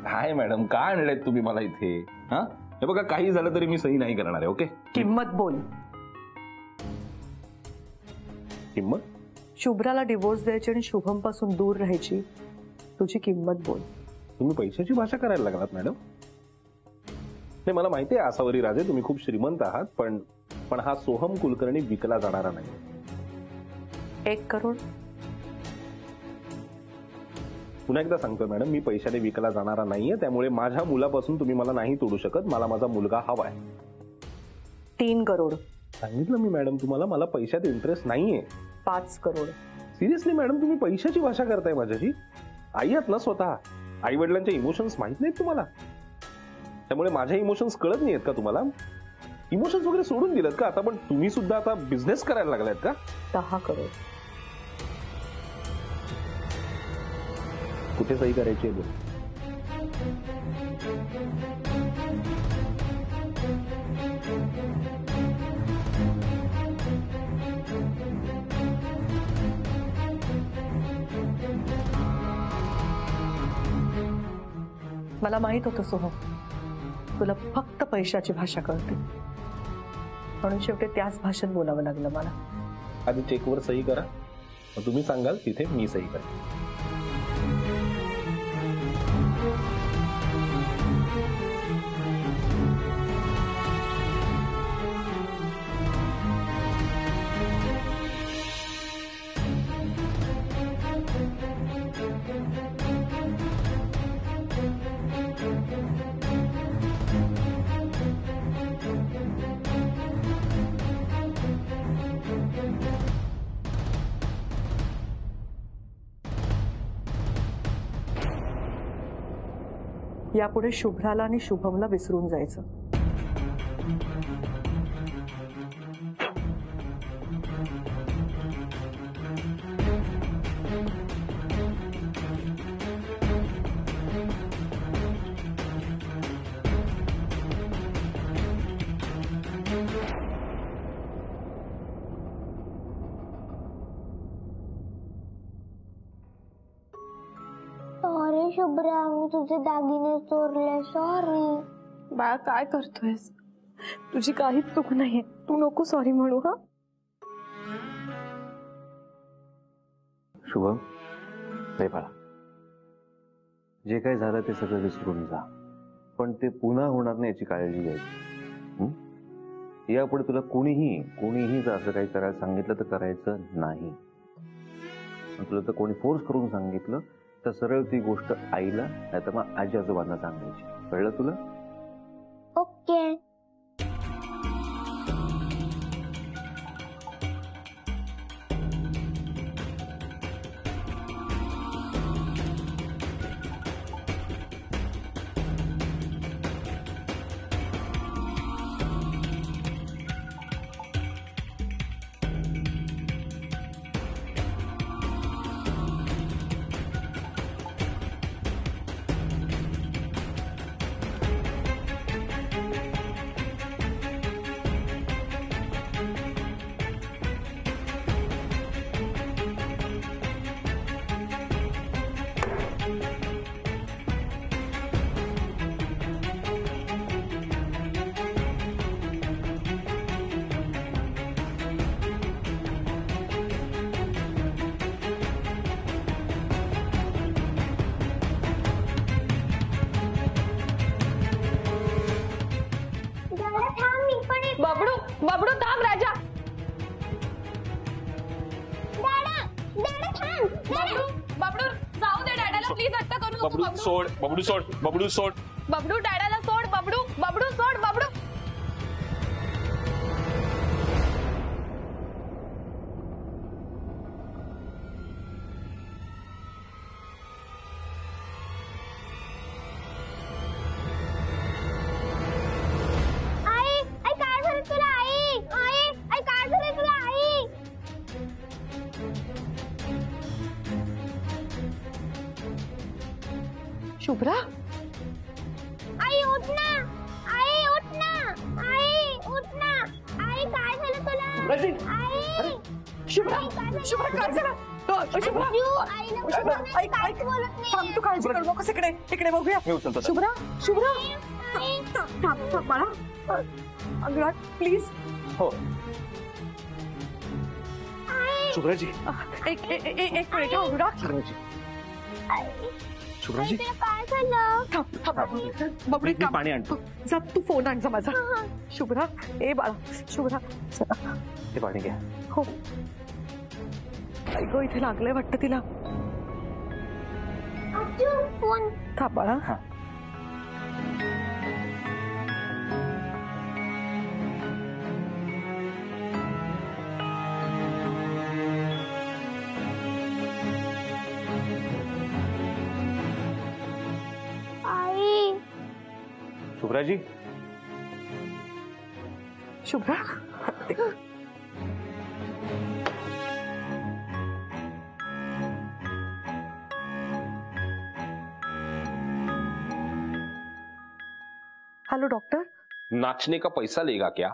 काय मॅडम, काय आणलंय तुम्ही मला इथे? हा, हे बघा, काही झालं तरी मी सही नाही करणार आहे. ओके, किंमत बोल. किंमत? शुभ्राला डिवोर्स द्यायची आणि शुभम पासून दूर राहायची, तुझी किंमत बोल. तुम्ही पैशाची भाषा करायला लागलात मॅडम. नाही, मला माहिती आहे आसावरी राजे, तुम्ही खूप श्रीमंत आहात, पण हा सोहम कुलकर्णी विकला जाणारा नाही. 1 करोड. पुन्हा एकदा सांगतोय मॅडम, मी पैशाने विकला जाणारा नाहीये, त्यामुळे माझ्या मुलापासून तुम्ही मला नाही तोडू शकत. मला माझा मुलगा हवाय. 3 करोड. सांगितलं मी मॅडम तुम्हाला, मला पैशात इंटरेस्ट नाहीये. 5 करोड. सिरियसली मॅडम, तुम्ही पैशाची भाषा करताय माझ्याशी. आई आहात ना स्वतः, आई वडिलांचे इमोशन्स माहित नाहीत तुम्हाला, त्यामुळे माझे इमोशन्स कळत नाहीयेत का तुम्हाला? इमोशन्स वगैरे सोडून दिलेत का आता? पण तुम्ही सुद्धा आता बिझनेस करायला लागलायत का? 10 करोड. कुठे सही करायची आहे? मला माहित होतं सोहम, तुला फक्त पैशाची भाषा कळते, म्हणून शेवटी त्याच भाषेत बोलावं लागलं मला. आधी चेकवर सही करा, मग तुम्ही सांगाल तिथे मी सही करेन. यापुढे शुभ्राला आणि शुभमला विसरून जायचं. सॉरी शुभ्रा, मी तुझे दागिने चोरले. सॉरी. बाळा, काय करतोयस? तुझी काहीच चूक नाहीये, तू नको सॉरी म्हणू. हा शुभम, नाही बाळा, जे काही झालं ते सगळं विसरून जा, पण ते पुन्हा होणार नाही याची काळजी घ्यायची. यापुढे तुला कोणीही जर असं काही करायला सांगितलं तर करायचं नाही. तुला तर कोणी फोर्स करून सांगितलं तर सरळ ती गोष्ट आईला नाहीतर मग आजी आजोबांना सांगायची. कळलं तुला? ओके. बबडू, बबडू थांब. राजा, बबडू जाऊ दे डॅडाला प्लीज. हट्ट करू नको. बबडू सोड, बबडू सोड, बबडू सोड. बबडू डॅडाला सोड. बबडू, बबडू सोड. बबडू. शुभ्रा, आई उठ ना. आई उठ ना. आई उठ ना. आई काय झालं तुला? आई शुभ्रा, शुभ्रा काय झालं? शुभ्रा आईला बोलत नाही, काहीच बोलत नाही. थांब, तू काळजी करू नकोस. इकडे इकडे बघूया. मी उचलतो त्याला. शुभ्रा शुभ्रा थांब, थांब, थांब, बाळा. अनुराग प्लीज. हो शुभ्राजी एक मिनिट हा, अनुराग. शुभ्राजी आई, शुभ्राजी तुला काय झालं? थांब थांब बबडी मी पाणी आणतो. जा तू फोन आण जा माझा. शुभ्रा ए बाळा शुभ्रा. ते पाणी घ्या. हो आई गो इथे लागलंय वाटतं तिला. आजू, फोन. थांब बाळा. आई, शुभ्राजी शुभ्रा हेलो डॉक्टर. नाचने का पैसा लेगा क्या?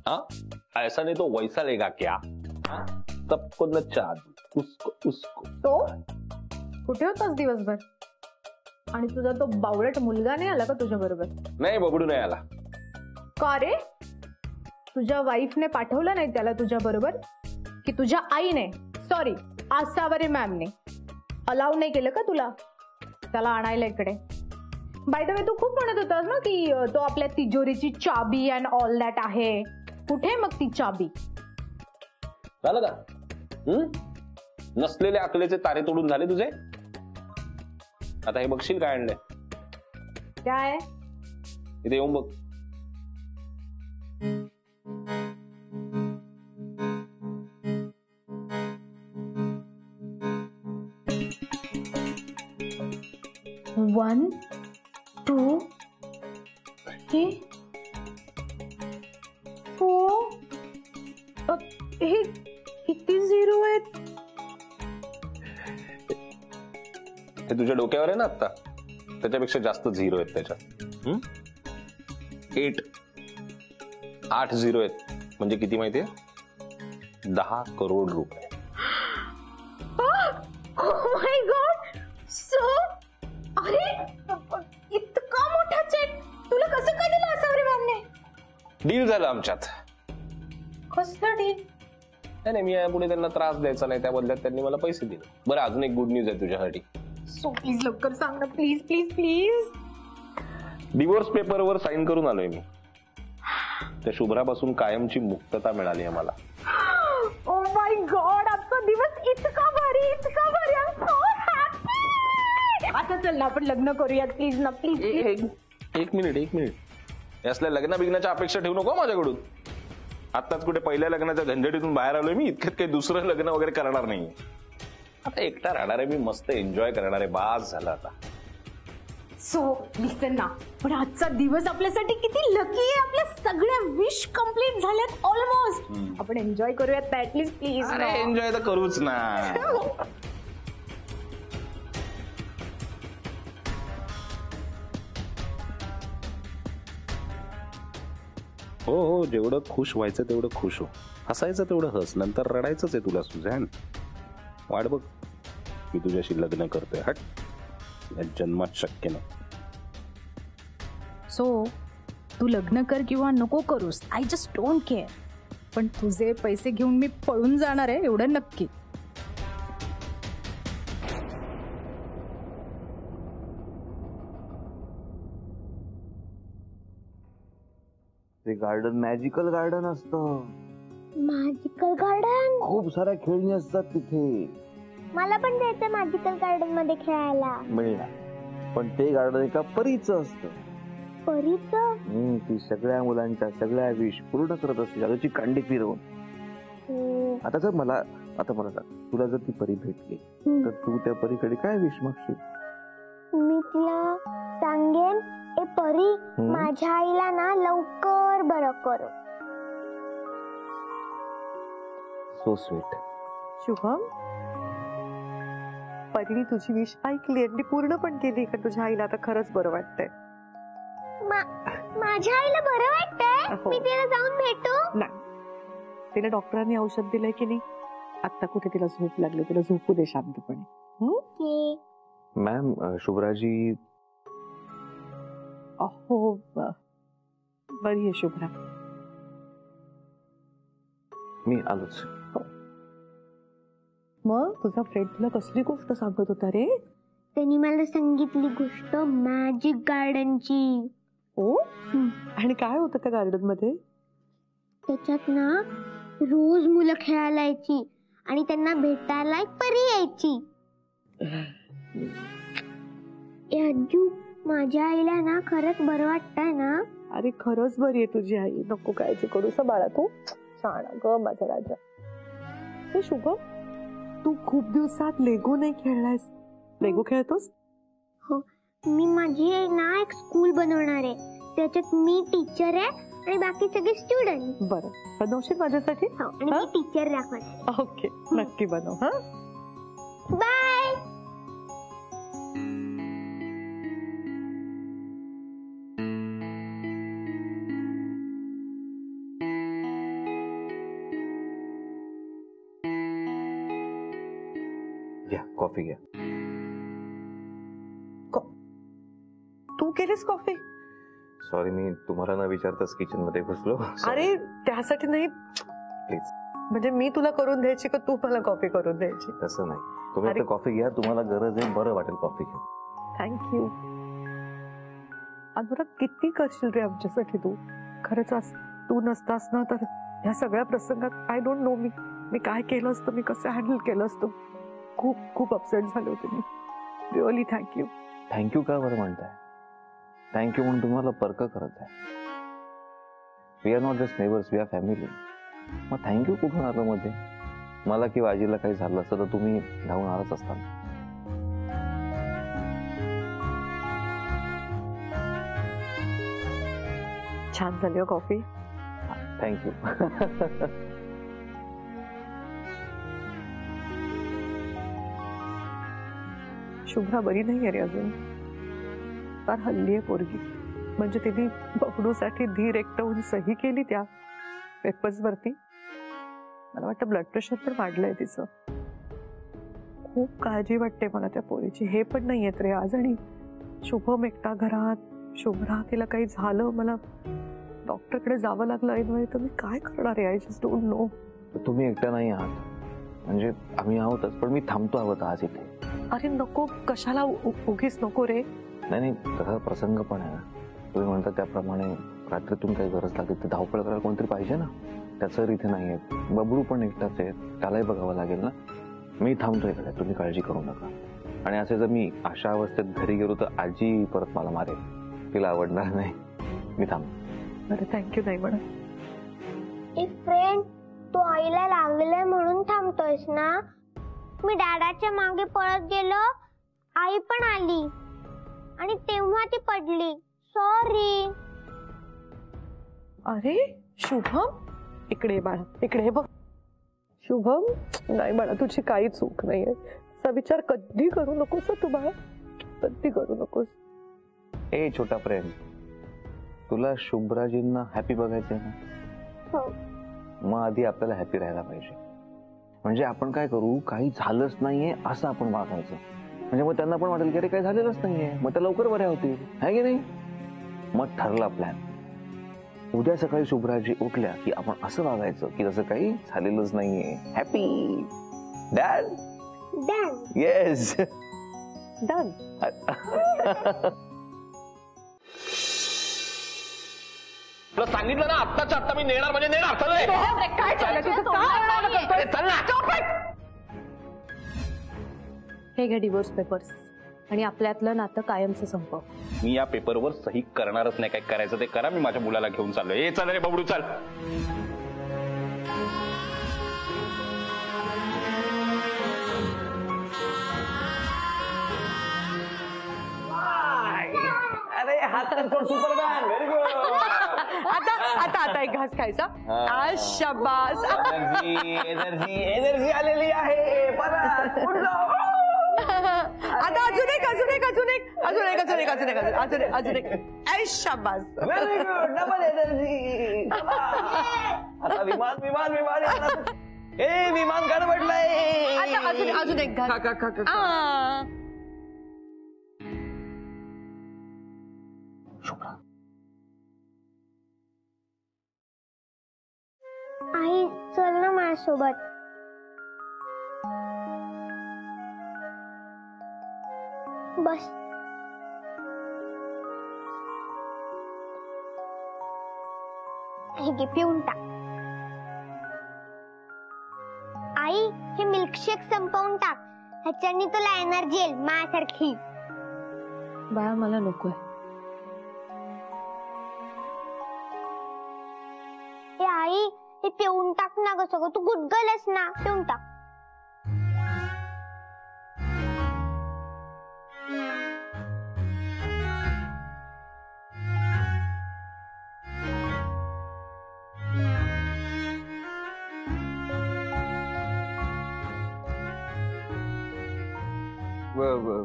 हाँ ऐसा नहीं तो वैसा लेगा क्या? हाँ? सबको नचा दो, उसको उसको. तो कुठे होतास दिवसभर? आणि तुझा तो बावळट मुलगा नाही आला का तुझ्या बरोबर? नाही बबडू नाही आला. का रे? तुझ्या वाईफने पाठवलं नाही त्याला तुझ्या बरोबर? की तुझ्या आईने, सॉरी आसावरे मॅमने अलाउ नाही केलं का तुला त्याला आणायला इकडे? बाय द वे तू खूप म्हणत होतास ना की तो आपल्या तिजोरीची चाबी अँड ऑल दॅट आहे. कुठे मग ती चाबी? झालं का? नसलेले अकलेचे तारे तोडून झाले तुझे. आता हे बघशील काय आणलंय. काय? इथे येऊन बघ. One two three four. हे किती झिरो आहेत? हे तुझ्या डोक्यावर आहे ना आता, त्याच्यापेक्षा जास्त झिरो आहेत त्याच्यात. 8 झिरो आहेत म्हणजे किती माहितीये? 10 करोड रुपये. Oh my God! So, अरे इतका मोठा चेक तुला कसं काय दिला आसावरे मॅमने? डील झालं आमच्यात. कसलं डील? नाही मी यापुढे त्यांना त्रास द्यायचा नाही, त्या बदल्यात त्यांनी मला पैसे दिले. बरं अजून एक गुड न्यूज आहे तुझ्यासाठी. सो प्लीज लवकर सांग ना, प्लीज प्लीज प्लीज. डिवोर्स पेपरवर साईन करून आलोय मी. त्या शुभ्रापासून कायमची मुक्तता मिळाली आहे मला. ओ माय गॉड, आजचा दिवस इतका भारी, इतका भारी. I am so happy. आता चल ना आपण लग्न करूया प्लीज ना, प्लीज प्लीज. एक मिनिट. हे असल्या लग्न बिग्नाच्या अपेक्षा ठेवू नको माझ्याकडून. आताच कुठे पहिल्या लग्नाच्या झंझटीतून बाहेर आलोय मी. इतक्यात काही दुसरं लग्न वगैरे करणार नाही. आता एकटा राहणार आहे मी, मस्त एन्जॉय करणार आहे. बास झालं आता. सो लिसन ना, पण आजचा दिवस आपल्यासाठी किती लकी आहे. आपल्या सगळ्या विश कंप्लीट झाल्यात ऑलमोस्ट. आपण एन्जॉय करूयात ना ऍटलीस्ट प्लीज. अरे एन्जॉय तर करूच ना. हो जेवढं खुश व्हायचं तेवढं खुश हो. हसायचं तेवढं हस. नंतर रडायचंच आहे तुला सुझॅन. वाट बघ, मी तुझ्याशी लग्न करतोय. हट, या जन्मात शक्य नाही. सो तू लग्न कर किंवा नको करूस, आय जस्ट डोंट केअर. पण तुझे पैसे घेऊन मी पळून जाणार आहे एवढं नक्की. ते गार्डन मॅजिकल गार्डन असतं. Magical garden. खूप साऱ्या खेळणी असतात तिथे. मला पण जायचं मॅजिकल गार्डन मध्ये खेळायला. मिळणार, पण ते गार्डन एका परीचं असतं. परीचं? ती सगळ्या मुलांच्या सगळ्या विश पूर्ण करत असते जादूची कांडी फिरवून. आता मला सांग, तुला जर ती परी भेटली तर तू त्या परीकडे काय विश मागशील? मी तिला सांगेन, ए परी माझ्या आईला ना लवकर बरं कर. So sweet. शुभम, परीने तुझी विश ऐकली आणि पूर्ण पण केली का तुझ्या आईला आता खरंच बरं वाटतंय? माझ्या आईला बरं वाटतंय? हो. मी तिला जाऊन भेटू? नाही, तिला डॉक्टरांनी औषध दिलंय की नाही? आता कुठे तिला झोप लागली, तिला झोपू दे शांतपणे. ओके. मॅम शुभ्राजी हो बरी आहे शुभ्रा. मी आलोच. मग तुझा फ्रेंड तुला कसली गोष्ट सांगत होता रे? त्यांनी मला सांगितली गोष्ट मॅजिक गार्डनची. ओ आणि काय होतं त्या गार्डन मध्ये? त्याच्यात ना रोज मुलं खेळायला यायची आणि त्यांना भेटायला एक परी यायची. अज्जू, माझ्या आईला ना खरंच बरं वाटतंय ना? अरे खरंच बरी आहे तुझी आई, नको काळजी करू सा बाळा, तू छान ग माझा राजा. हे शुभ, तू खूप दिवसात लेगो नाही खेळलायस. लेगो खेळतोस? हो, मी माझी ना एक स्कूल बनवणार आहे. त्याच्यात मी टीचर आहे आणि बाकी सगळे स्टुडंट. बरं, बनवशील माझ्यासाठी? हो, आणि मी टीचर दाखवणार. ओके, नक्की बनव. हा बाय. घ्या कॉफी घ्या. तू केलीस कॉफी? सॉरी, मी तुम्हाला न विचारताच किचन मध्ये घुसलो. अरे त्यासाठी नाही, प्लीज. म्हणजे मी तुला करून द्यायची का तू मला कॉफी करून द्यायची? तसं नाही, तुम्ही आता कॉफी घ्या, तुम्हाला गरज आहे, बरं वाटेल कॉफी घ्या. थँक्यू. अनुराग, किती करशील रे आमच्यासाठी तू? खरंच तू नसतास ना तर ह्या सगळ्या प्रसंगात आय डोंट नो मी काय केलं असतं, मी कसं हँडल केलं असतं. खूप खूप अपसेट झाले होते मी. Really thank you. थँक्यू का बरं म्हणताय? थँक्यू म्हणून तुम्हाला पर्क करत आहे. We are not just neighbours, we are family. मग थँक्यू कुठून आलं मध्ये? मला किंवा आजीला काही झालं असतं तर तुम्ही धावून आलाच असता. छान झाली हो कॉफी. थँक्यू. शुभ्रा बरी नाही आहे रे अजून. फार हल्ली आहे पोरगी. म्हणजे तिने बबडूसाठी धीर एकटवून सही केली त्या पेपर्स वरती. मला वाटतं ब्लड प्रेशर पण वाढलंय तिचं. खूप काळजी वाटते मला त्या पोरीची. हे पण नाही येत रे आज. आणि शुभम एकटा घरात, शुभ्रा तिला काही झालं, मला डॉक्टरकडे जावं लागलं ऐनवेळी, तर मी काय करणार आहे? I just don't know. तुम्ही एकट्या नाही आहात, म्हणजे आम्ही आहोतच, पण मी थांबतो आहोत आज इथे. अरे नको, कशाला उगीच नको रे. नाही, तसा प्रसंग पण आहे ना. तुम्ही म्हणता त्याप्रमाणे रात्रीतून काही गरज लागेल तर धावपळ करायला कोणतरी पाहिजे ना. त्याचं इथे नाही आहे. बबलू पण एकटाच आहे, त्यालाही बघावं लागेल ना. मी थांबतोय इकडे, तुम्ही काळजी करू नका. आणि असे जर मी अशा अवस्थेत घरी गेलो तर आजी परत मला मारेल, तिला आवडणार नाही. मी थांब. अरे थँक्यू नाही म्हणा. एक फ्रेंड, तू आईला लागलंय म्हणून थांबतोयस ना? मी डॅडाच्या मागे पळत गेलो, आई पण आली आणि तेव्हा ती पडली. सॉरी. अरे शुभम, इकडे बाळा, इकडे बघ. शुभम, नाही बाळा, तुझी काही चूक नाहीये. असा विचार कधी करू नकोस तू बाळा, कधी करू नकोस. ए छोटा प्रेम, तुला शुभ्राजींना हॅपी बघायचंय ना? हो. मग आधी आपल्याला हॅपी राहायला पाहिजे. म्हणजे आपण काय करू, काही झालंच नाहीये असं आपण वागायचं. म्हणजे मग त्यांना पण वाटेल की अरे काही झालेलंच नाहीये, मग त्या लवकर बऱ्या होतील, आहे की नाही? मग ठरला प्लॅन. उद्या सकाळी शुभ्राजी उठल्या की आपण असं वागायचं की जसं काही झालेलंच नाहीये. Happy dad. Done. Yes done. तुला सांगितलं ना, आत्ताच्या आत्ता मी नेणार म्हणजे नेणार. चल रे. काय चाललंय तुझं? अरे चल ना. हे घ्या डिवोर्स पेपर्स आणि आपल्यातलं नातं कायमचं संपव. मी या पेपरवर सही करणारच नाही. काय करायचं ते करा, मी माझ्या मुलाला घेऊन चाललोय. ए चल रे बबडू, चल. अरे हात सुपरमॅन, व्हेरी गुड. आता एक घास खायचा. आज शाबास. एनर्जी आलेली आहे परत. आता अजून एक. शाबास. Very good, double energy. आता विमान. ए विमान गडबडलंय. आता अजून एक घाल. आ. शुभ्रा, आई चल ना माझ्यासोबत. बस. हे घे पिऊन टाक. आई हे मिल्कशेक संपवून टाक. ह्याच्यानी तुला एनर्जी येईल माझ्यासारखी. बाळा मला नकोय. ए आई हे पिऊन टाक ना ग सगळं. तू गुडगलस ना. पिऊन टाक.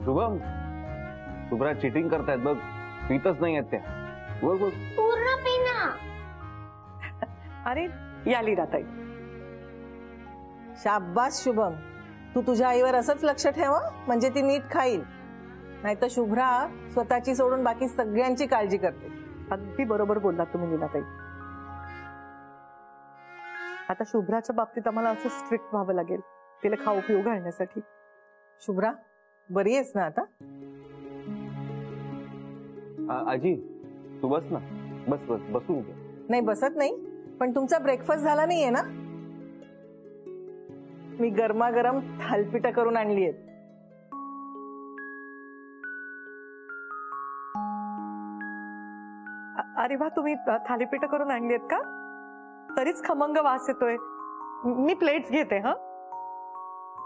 शुभम, शुभ्रा चिटिंग करतायत बघ. पितच नाही आहेत त्या. बघ बघ. पूर्ण पी ना. अरे या लीनाताई. शाब्बास शुभम, तू तुझ्या आईवर असंच लक्ष ठेव म्हणजे ती नीट खाईल. नाहीतर शुभ्रा स्वतःची सोडून बाकी सगळ्यांची काळजी करते. अगदी बरोबर बोललात तुम्ही लीनाताई. आता शुभ्राच्या बाबतीत आम्हाला असं स्ट्रिक्ट व्हावं लागेल तिला खाऊ पिऊ घालण्यासाठी. शुभ्रा बरी आहेस ना आता? आजी तू बस ना. बस बस बसून घे. नाही बसत नाही, पण तुमचा ब्रेकफास्ट झाला नाहीये ना? मी गरमागरम थालपिठं करून आणली आहेत. अरे वा, तुम्ही थालीपीठ करून आणली आहेत का? तरीच खमंग वास येतोय. मी प्लेट्स घेते. हा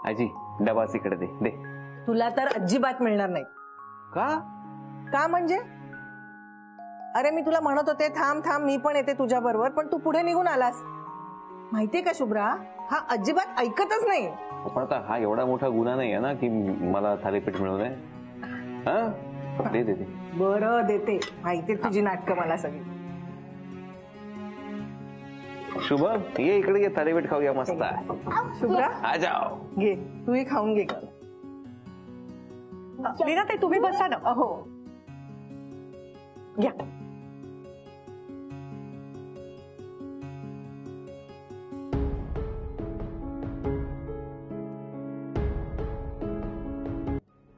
आजी डबाच इकडे दे. दे. तुला तर अजिबात मिळणार नाही. का? का म्हणजे? अरे मी तुला म्हणत होते थांब थांब मी पण येते तुझ्या बरोबर, पण तू पुढे निघून आलास. माहितीये का शुभ्रा, हा अजिबात ऐकतच नाही. पण आता हा एवढा मोठा गुन्हा नाही आहे ना की मला थालीपीठ मिळू नये. हा दे दे दे. बरं देते. माहितीये तुझी नाटकं मला सगळी. शुभम ये इकडे ये. थालीपीठ खाऊया मस्त. शुभ्रा आ जाओ. घे तूही खाऊन घे. लीनाताई तुम्ही बसा ना. अहो घ्या.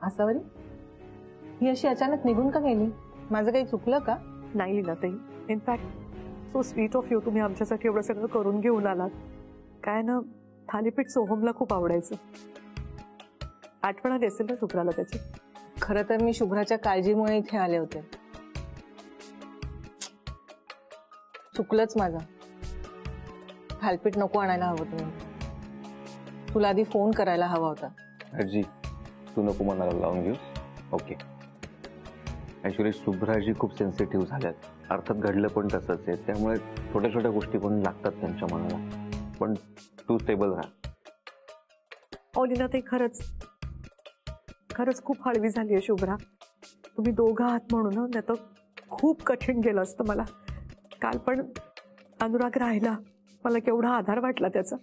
आसावरी ही अशी अचानक निघून का गेली? माझं काही चुकलं का? नाही लीनाताई, in fact so sweet of you. तुम्ही आमच्यासाठी एवढं सगळं करून घेऊन आलात. काय ना, थालीपीठ सोहमला खूप आवडायचं. आठवण आली असेल ना शुभ्राला त्याची. खरं तर मी शुभ्राच्या काळजीमुळे इथे आले होते. चुकलंच माझं. थालीपीठ नको आणायला हवं तुम्ही. तुला आधी फोन करायला हवा होता. आजी तू नको मनाला लावून घेऊ. ओके. ऍक्च्युली शुभ्राजी खूप सेन्सिटिव्ह झाल्यात. अर्थात घडलं पण तसंच आहे. त्यामुळे छोट्या छोट्या गोष्टी पण लागतात त्यांच्या मनाला. पण तू स्टेबल राहा. ओ लीनाताई, खरंच खरंच खूप हळवी झाली आहे शुभ्रा. तुम्ही दोघं आहात म्हणून. नाही तर खूप कठीण गेलं असतं मला. काल पण अनुराग राहिला, मला केवढा आधार वाटला त्याचा.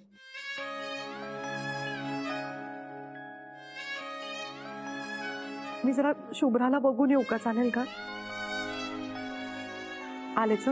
मी जरा शुभ्राला बघून येऊ का? चालेल का? आलेच.